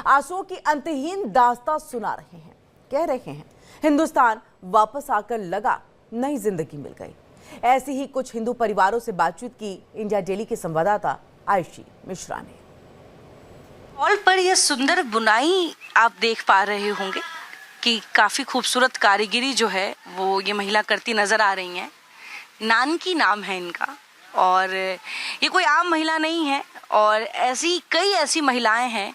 आंसुओं की अंतहीन दास्तां सुना रहे हैं। कह रहे हैं हिंदुस्तान वापस आकर लगा नई जिंदगी मिल गई। ऐसी ही कुछ हिंदू परिवारों से बातचीत की इंडिया डेली के संवाददाता आयशी मिश्रा ने। वॉल पर यह सुंदर बुनाई आप देख पा रहे होंगे कि काफी खूबसूरत कारीगरी जो है वो ये महिला करती नजर आ रही हैं। नानकी नाम है इनका और ये कोई आम महिला नहीं है और कई ऐसी महिलाएं हैं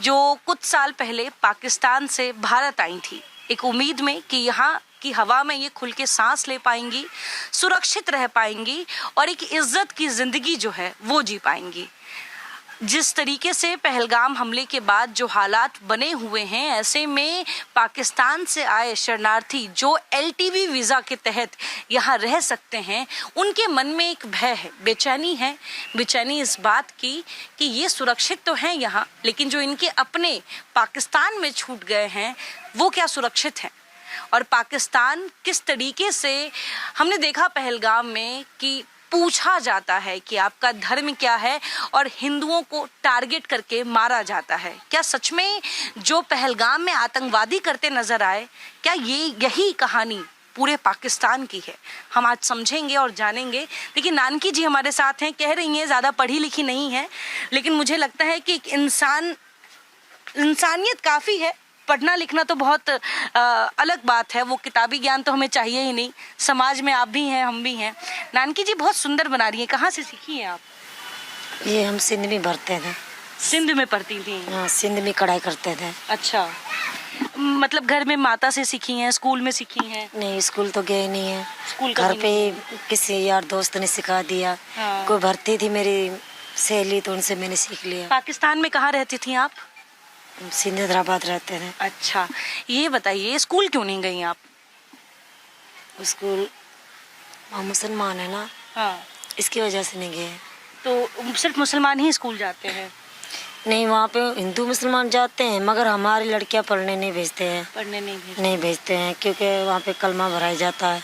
जो कुछ साल पहले पाकिस्तान से भारत आई थी एक उम्मीद में कि यहाँ की हवा में ये खुल के सांस ले पाएंगी, सुरक्षित रह पाएंगी और एक इज्जत की जिंदगी जो है वो जी पाएंगी। जिस तरीके से पहलगाम हमले के बाद जो हालात बने हुए हैं, ऐसे में पाकिस्तान से आए शरणार्थी जो LTV वीज़ा के तहत यहाँ रह सकते हैं, उनके मन में एक भय है, बेचैनी इस बात की कि ये सुरक्षित तो हैं यहाँ, लेकिन जो इनके अपने पाकिस्तान में छूट गए हैं वो क्या सुरक्षित हैं। और पाकिस्तान किस तरीके से हमने देखा पहलगाम में कि पूछा जाता है कि आपका धर्म क्या है और हिंदुओं को टारगेट करके मारा जाता है। क्या सच में जो पहलगाम में आतंकवादी करते नजर आए, क्या यही कहानी पूरे पाकिस्तान की है? हम आज समझेंगे और जानेंगे। लेकिन नानकी जी हमारे साथ हैं, कह रही हैं ज़्यादा पढ़ी लिखी नहीं है, लेकिन मुझे लगता है कि इंसानियत काफ़ी है। पढ़ना लिखना तो बहुत अलग बात है, वो किताबी ज्ञान तो हमें चाहिए ही नहीं। समाज में आप भी हैं, हम भी हैं। नानकी जी बहुत सुंदर बना रही हैं, कहाँ से सीखी हैं आप? ये हम सिंध में भरते थे। सिंध में पढ़ती थी? हाँ, सिंध में कढ़ाई करते थे। अच्छा, मतलब घर में माता से सीखी हैं, स्कूल में सीखी हैं? नहीं, स्कूल तो गए नहीं है, स्कूल घर पे किसी यार दोस्त ने सिखा दिया। हाँ। कोई भरती थी मेरी सहेली, तो उनसे मैंने सीख लिया। पाकिस्तान में कहाँ रहती थी आप? सिंध हैदराबाद रहते थे। अच्छा, ये बताइए स्कूल क्यों नहीं गई आप? स्कूल मुसलमान है ना, हाँ, इसकी वजह से नहीं गए। तो सिर्फ मुसलमान ही स्कूल जाते हैं? नहीं, वहाँ पे हिंदू मुसलमान जाते हैं, मगर हमारी लड़कियाँ पढ़ने नहीं भेजते हैं। पढ़ने नहीं भेजते हैं क्योंकि वहाँ पे कलमा भराया जाता है,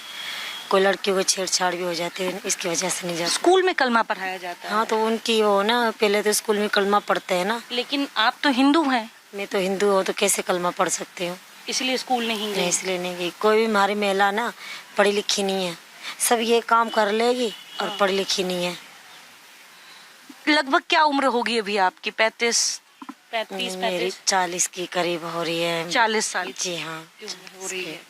कोई लड़कियों को छेड़छाड़ भी हो जाती है, इसकी वजह से नहीं जाते। स्कूल में कलमा पढ़ाया जाता है? हाँ, तो उनकी वो ना, पहले तो स्कूल में कलमा पढ़ते हैं ना। लेकिन आप तो हिंदू हैं। मैं तो हिंदू हूँ, तो कैसे कलमा पढ़ सकती हूँ? इसलिए स्कूल नहीं गई? इसलिए नहीं गई। कोई भी हमारी महिला ना पढ़ी लिखी नहीं है, सब ये काम कर लेगी और पढ़ी लिखी नहीं है। लगभग क्या उम्र होगी अभी आपकी? 35? मेरी 40 की करीब हो रही है। 40 साल? जी हाँ, हो रही है।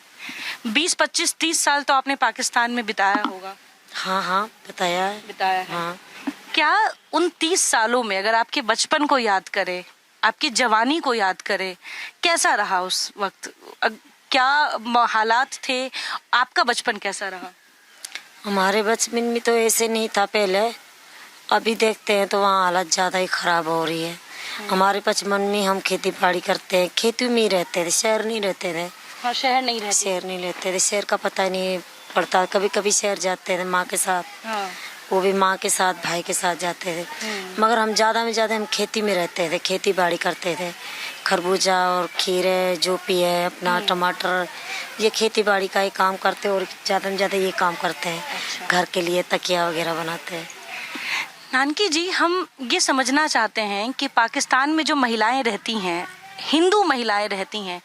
20, 25, 30 साल तो आपने पाकिस्तान में बिताया होगा? हाँ, बिताया है। हाँ। क्या उन 30 सालों में अगर आपके बचपन को याद करें, आपकी जवानी को याद करें, कैसा रहा उस वक्त? क्या हालात थे? आपका बचपन कैसा रहा? हमारे बचपन में तो ऐसे नहीं था पहले, अभी देखते हैं तो वहाँ हालत ज़्यादा ही ख़राब हो रही है। हमारे बचपन में हम खेती बाड़ी करते हैं, खेती में ही रहते थे, शहर नहीं रहते थे। हाँ, शहर नहीं रहते थे, शहर का पता ही नहीं पड़ता। कभी कभी शहर जाते थे माँ के साथ। हाँ। वो भी माँ के साथ, भाई के साथ जाते थे, मगर हम ज़्यादा में ज़्यादा हम खेती में रहते थे, खेती बाड़ी करते थे। खरबूजा और खीरे जो भी है अपना, टमाटर, ये खेती बाड़ी का ही काम करते और ज़्यादा में ज़्यादा ये काम करते हैं। अच्छा। घर के लिए तकिया वगैरह बनाते हैं। नानकी जी, हम ये समझना चाहते हैं कि पाकिस्तान में जो महिलाएं रहती हैं, हिंदू महिलाएं रहती हैं,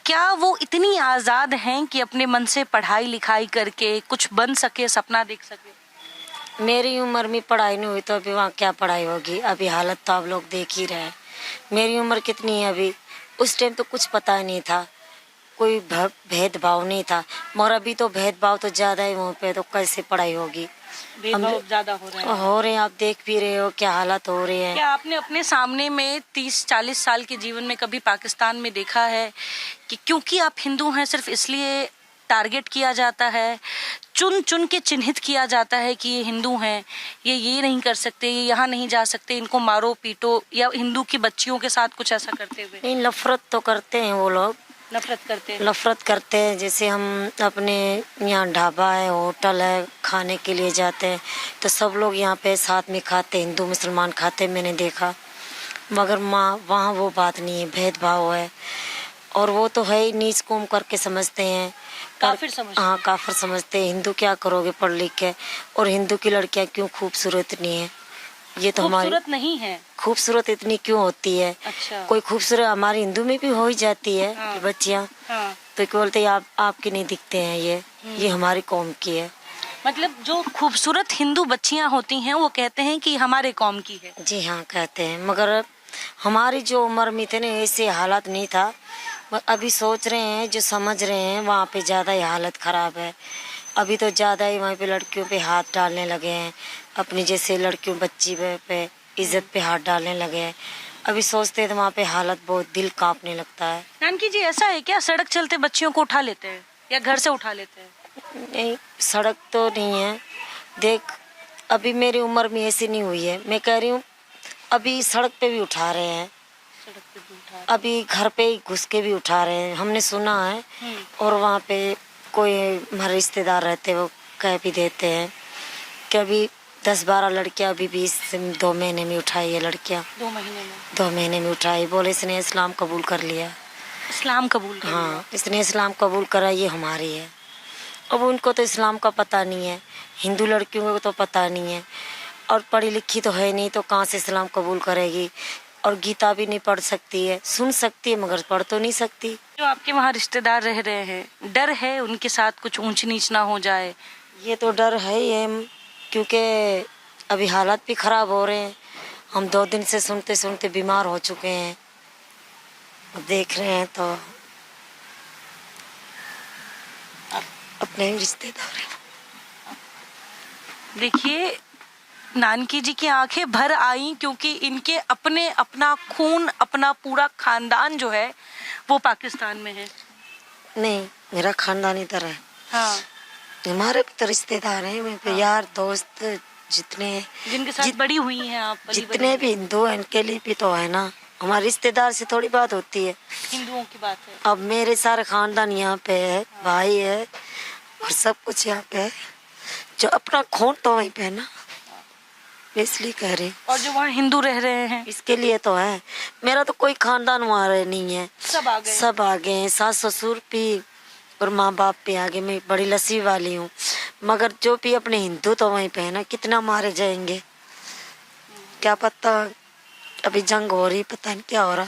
क्या वो इतनी आज़ाद हैं कि अपने मन से पढ़ाई लिखाई करके कुछ बन सके, सपना देख सके? मेरी उम्र में पढ़ाई नहीं हुई तो अभी वहाँ क्या पढ़ाई होगी? अभी हालत तो आप लोग देख ही रहे। मेरी उम्र कितनी है अभी? उस टाइम तो कुछ पता ही नहीं था, कोई भेदभाव नहीं था, मगर अभी तो भेदभाव तो ज़्यादा है वहाँ पे, तो कैसे पढ़ाई होगी? भेदभाव ज़्यादा हो रहे हैं। आप देख भी रहे हो क्या हालत हो रही है। क्या आपने अपने सामने में 30-40 साल के जीवन में कभी पाकिस्तान में देखा है कि क्योंकि आप हिंदू हैं सिर्फ इसलिए टारगेट किया जाता है, चुन चुन के चिन्हित किया जाता है कि ये हिंदू हैं, ये नहीं कर सकते, ये यहाँ नहीं जा सकते, इनको मारो पीटो, या हिंदू की बच्चियों के साथ कुछ ऐसा करते हुए? नहीं, नफरत तो करते हैं वो लोग, नफरत करते हैं। जैसे हम अपने यहाँ ढाबा है, होटल है, खाने के लिए जाते हैं तो सब लोग यहाँ पे साथ में खाते, हिंदू मुसलमान खाते, मैंने देखा। मगर वहाँ वो बात नहीं है, भेदभाव है, और वो तो है ही, नीच कौम करके समझते हैं, काफिर समझते हैं। हाँ, काफिर समझते हैं। हिंदू क्या करोगे पढ़ लिख के, और हिंदू की लड़कियाँ क्यों खूबसूरत नहीं है, ये तो हमारी खूबसूरत नहीं है। खूबसूरत इतनी क्यों होती है? अच्छा। कोई खूबसूरत हमारे हिंदू में भी हो ही जाती है हाँ। बच्चियाँ, हाँ। तो क्या बोलते हैं आप आपके नहीं दिखते हैं, ये हमारी कौम की है। मतलब जो खूबसूरत हिंदू बच्चियां होती हैं वो कहते हैं कि हमारे कौम की है। जी हाँ कहते हैं, मगर हमारी जो उम्र में थे ना ऐसे हालात नहीं था। अभी सोच रहे हैं, जो समझ रहे हैं वहाँ पे ज़्यादा ही हालत ख़राब है। अभी तो ज़्यादा ही वहाँ पे लड़कियों पे हाथ डालने लगे हैं, अपनी जैसे लड़कियों बच्ची पे इज्जत पे हाथ डालने लगे हैं। अभी सोचते हैं तो वहाँ पे हालत बहुत दिल कांपने लगता है। नानकी जी, ऐसा है क्या सड़क चलते बच्चियों को उठा लेते हैं या घर से उठा लेते हैं? नहीं, सड़क तो नहीं है। देख, अभी मेरी उम्र में ऐसी नहीं हुई है। मैं कह रही हूँ अभी सड़क पे भी उठा रहे हैं, सड़क पे भी उठा। अभी घर पे ही घुस के भी उठा रहे हैं, हमने सुना है। और वहाँ पे कोई हमारे रिश्तेदार रहते हैं, वो कह भी देते हैं कि अभी 10-12 लड़कियाँ अभी 2 महीने में उठाई है लड़कियाँ। 2 महीने में 2 महीने में उठाई, बोले इसने इस्लाम कबूल कर लिया। इस्लाम कबूल कर लिया। हाँ, इसने इस्लाम कबूल करा, ये हमारी है। अब उनको तो इस्लाम का पता नहीं है, हिंदू लड़कियों को तो पता नहीं है, और पढ़ी लिखी तो है नहीं, तो कहाँ से इस्लाम कबूल करेगी? और गीता भी नहीं पढ़ सकती है, सुन सकती है मगर पढ़ तो नहीं सकती। जो आपके वहाँ रिश्तेदार रह रहे हैं, डर है उनके साथ कुछ ऊंच नीच ना हो जाए? ये तो डर है ही है, क्योंकि अभी हालात भी ख़राब हो रहे हैं। हम 2 दिन से सुनते सुनते बीमार हो चुके हैं, देख रहे हैं तो अपने ही रिश्तेदार हैं। देखिए, नानकी जी की आंखें भर आई क्योंकि इनके अपना खून, अपना पूरा खानदान जो है वो पाकिस्तान में है। नहीं, मेरा खानदान इधर है। हाँ। हमारे भी तो रिश्तेदार हैं, मेरे हाँ। यार दोस्त जितने जिनके साथ बड़ी हुई हैं आप, जितने भी हिंदू हैं इनके लिए भी तो है ना। हमारे रिश्तेदार से थोड़ी बात होती है। हिंदुओं की बात है। अब मेरे सारे खानदान यहाँ पे है, भाई है और सब कुछ यहाँ पे है, जो अपना खून तो वहीं पे है ना, इसलिए कह रही हूँ। और जो वहाँ हिंदू रह रहे हैं इसके लिए तो है। मेरा तो कोई खानदान वहाँ नहीं है, सब आ गए। सब आ गए हैं, सास ससुर भी और माँ बाप भी आगे। मैं बड़ी लस्सी वाली हूँ, मगर जो भी अपने हिंदू तो वहीं पे है ना। कितना मारे जाएंगे क्या पता, अभी जंग हो रही, पता नहीं क्या हो रहा।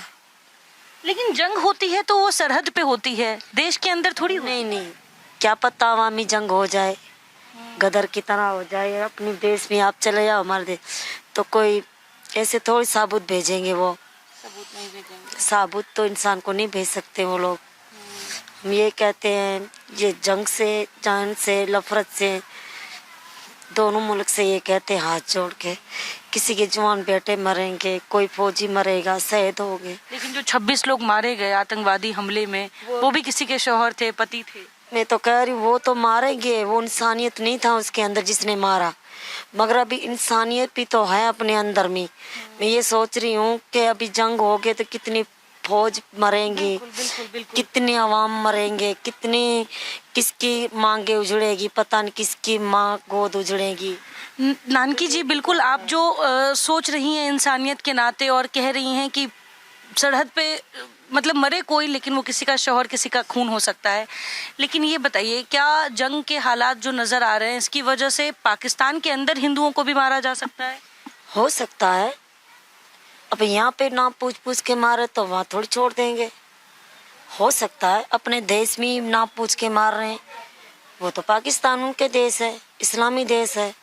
लेकिन जंग होती है तो वो सरहद पे होती है, देश के अंदर थोड़ी होती है। नहीं, क्या पता अवामी जंग हो जाए, गदर की तरह हो जाए। अपने देश में आप चले जाओ, हमारे देश तो कोई ऐसे थोड़ी साबुत भेजेंगे, वो सबूत नहीं भेजेंगे। साबुत तो इंसान को नहीं भेज सकते वो लोग। हम ये कहते हैं, ये जंग से, जान से, नफरत से, दोनों मुल्क से ये कहते हैं हाथ जोड़ के, किसी के जवान बेटे मरेंगे, कोई फौजी मरेगा, शहीद हो गए। लेकिन जो 26 लोग मारे गए आतंकवादी हमले में, वो भी किसी के शौहर थे, पति थे। मैं तो कह रही हूँ वो तो मारेंगे, वो इंसानियत नहीं था उसके अंदर जिसने मारा, मगर अभी इंसानियत भी तो है अपने अंदर में। मैं ये सोच रही हूँ कि अभी जंग हो गए तो कितनी फौज मरेंगी, बिल्कुल। कितने अवाम मरेंगे, कितने किसकी मांगे उजड़ेगी, पता नहीं किसकी माँ गोद उजड़ेगी। नानकी जी, बिल्कुल आप जो सोच रही हैं इंसानियत के नाते और कह रही हैं कि सरहद पे मतलब मरे कोई, लेकिन वो किसी का शौहर, किसी का खून हो सकता है। लेकिन ये बताइए, क्या जंग के हालात जो नजर आ रहे हैं इसकी वजह से पाकिस्तान के अंदर हिंदुओं को भी मारा जा सकता है? हो सकता है। अब यहाँ पे ना पूछ के मारे तो वहाँ थोड़ी छोड़ देंगे। हो सकता है अपने देश में ना पूछ के मार रहे हैं, वो तो पाकिस्तान उनके देश है, इस्लामी देश है,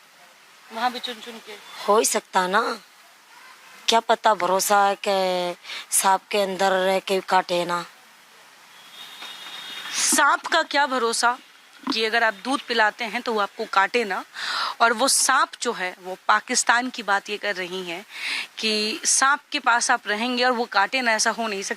वहाँ भी चुन चुन के हो ही सकता ना। क्या पता, भरोसा है कि सांप के अंदर रह के काटे ना। सांप का क्या भरोसा कि अगर आप दूध पिलाते हैं तो वो आपको काटे ना। और वो सांप जो है वो पाकिस्तान की बात ये कर रही हैं कि सांप के पास आप रहेंगे और वो काटे ना, ऐसा हो नहीं सकता।